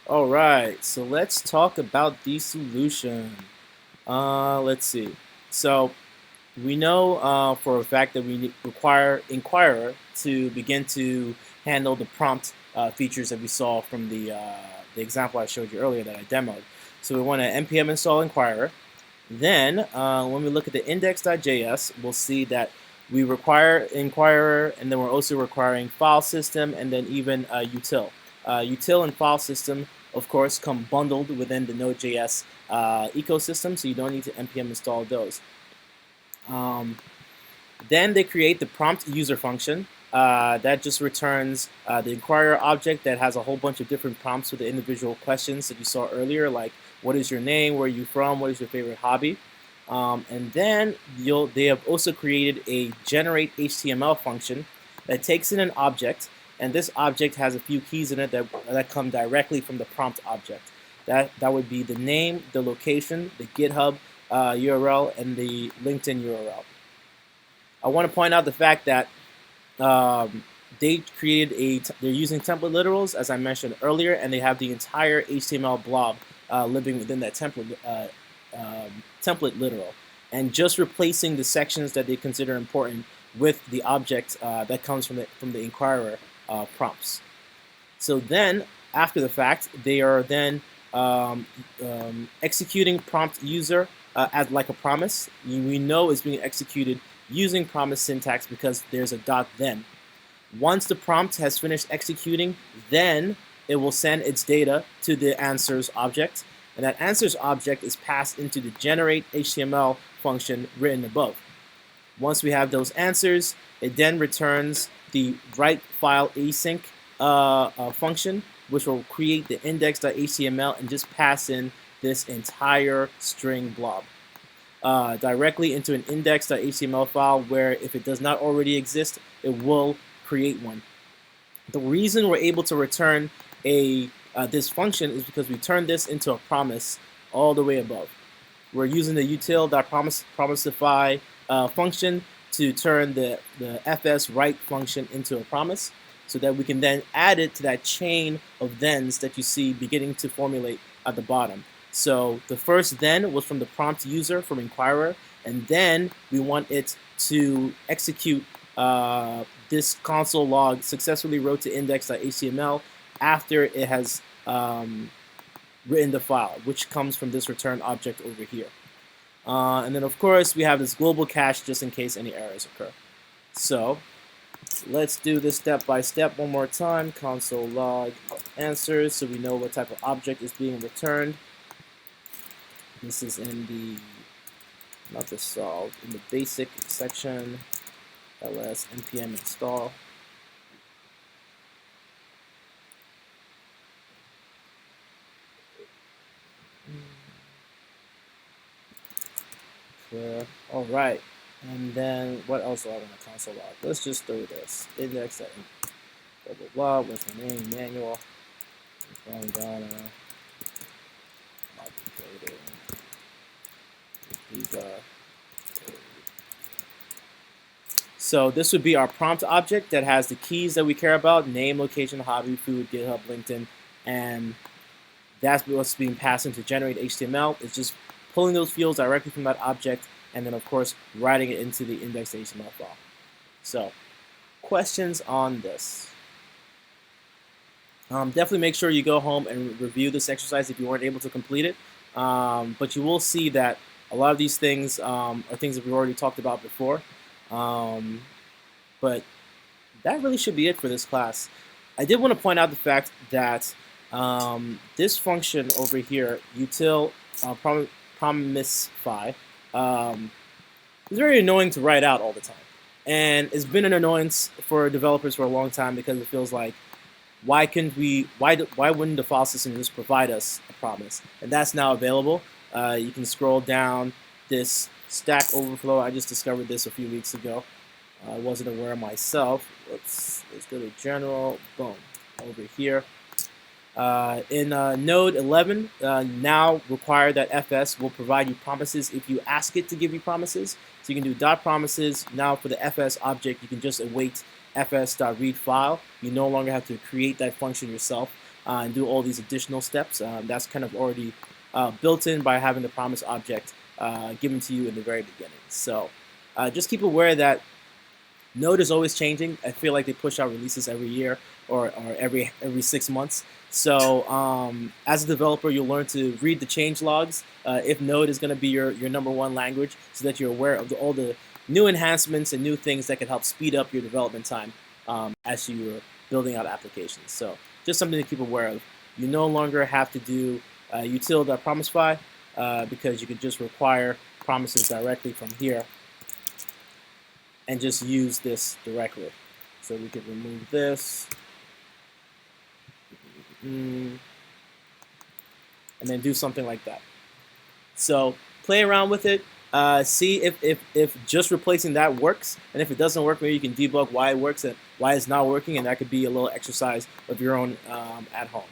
All right, so let's talk about the solution. Let's see. So we know for a fact that we require Inquirer to begin to handle the prompt features that we saw from the example I showed you earlier that I demoed. So we want to npm install Inquirer. Then when we look at the index.js, we'll see that we require Inquirer, and then we're also requiring file system, and then even util. Util and file system, of course, come bundled within the Node.js ecosystem, so you don't need to npm install those. Then they create the prompt user function that just returns the inquirer object that has a whole bunch of different prompts with the individual questions that you saw earlier, like what is your name, where are you from, what is your favorite hobby. And then they have also created a generate HTML function that takes in an object, and this object has a few keys in it that come directly from the prompt object. That would be the name, the location, the GitHub URL, and the LinkedIn URL. I want to point out the fact that they created they're using template literals, as I mentioned earlier, and they have the entire HTML blob living within that template literal, and just replacing the sections that they consider important with the object that comes from the inquirer prompts. So then, after the fact, they are then executing prompt user as like a promise. We know it's being executed using promise syntax because there's a dot then. Once the prompt has finished executing, then it will send its data to the answers object, and that answers object is passed into the generate HTML function written above. Once we have those answers, it then returns the write file async function, which will create the index.html and just pass in this entire string blob directly into an index.html file, where if it does not already exist, it will create one. The reason we're able to return this function is because we turn this into a promise all the way above. We're using the util.promisify function to turn the fs write function into a promise, so that we can then add it to that chain of thens that you see beginning to formulate at the bottom. So the first then was from the prompt user from Inquirer, and then we want it to execute this console log successfully wrote to index.html after it has written the file, which comes from this return object over here. And then, of course, we have this global cache just in case any errors occur. So let's do this step by step one more time. Console log answers, so we know what type of object is being returned. This is in the, not the solve, in the basic section, ls npm install. All right, and then what else do I want to console log? Let's just do this. Index that blah blah blah. What's my name? Manual. So this would be our prompt object that has the keys that we care about: name, location, hobby, food, GitHub, LinkedIn, and that's what's being passed into generate HTML. It's just pulling those fields directly from that object, and then of course writing it into the index.html file. So, questions on this? Definitely make sure you go home and review this exercise if you weren't able to complete it. But you will see that a lot of these things are things that we've already talked about before. But that really should be it for this class. I did want to point out the fact that this function over here, util promisify, is very annoying to write out all the time. And it's been an annoyance for developers for a long time because it feels like, why wouldn't the file system just provide us a promise? And that's now available. You can scroll down this Stack Overflow. I just discovered this a few weeks ago. I wasn't aware myself. Let's go to general. Boom, over here. In Node 11, now require that FS will provide you promises if you ask it to give you promises. So you can do dot promises. Now for the FS object, you can just await fs.readFile. You no longer have to create that function yourself. and do all these additional steps. That's kind of already built in by having the promise object given to you in the very beginning. So just keep aware that Node is always changing. I feel like they push out releases every year or every 6 months. So as a developer, you'll learn to read the change logs if Node is going to be your #1 language, so that you're aware of all the new enhancements and new things that can help speed up your development time as you're building out applications. So just something to keep aware of. You no longer have to do util.promisefy because you can just require promises directly from here and just use this directly. So we could remove this. And then do something like that. So play around with it. See if just replacing that works. And if it doesn't work, maybe you can debug why it works and why it's not working. And that could be a little exercise of your own at home.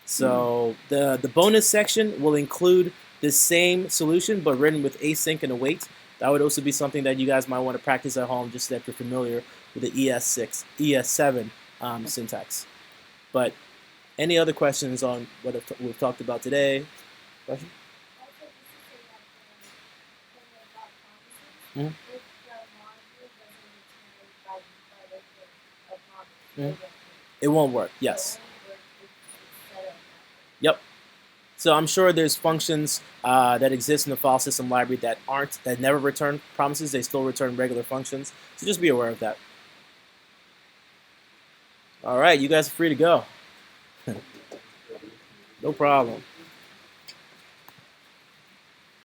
So the bonus section will include the same solution, but written with async and await. That would also be something that you guys might want to practice at home, just so that you're familiar with the ES7 syntax. But any other questions on what we've talked about today? Question? Mm-hmm. Mm-hmm. It won't work, yes. Yep. So I'm sure there's functions that exist in the file system library that never return promises. They still return regular functions. So just be aware of that. All right, you guys are free to go. No problem.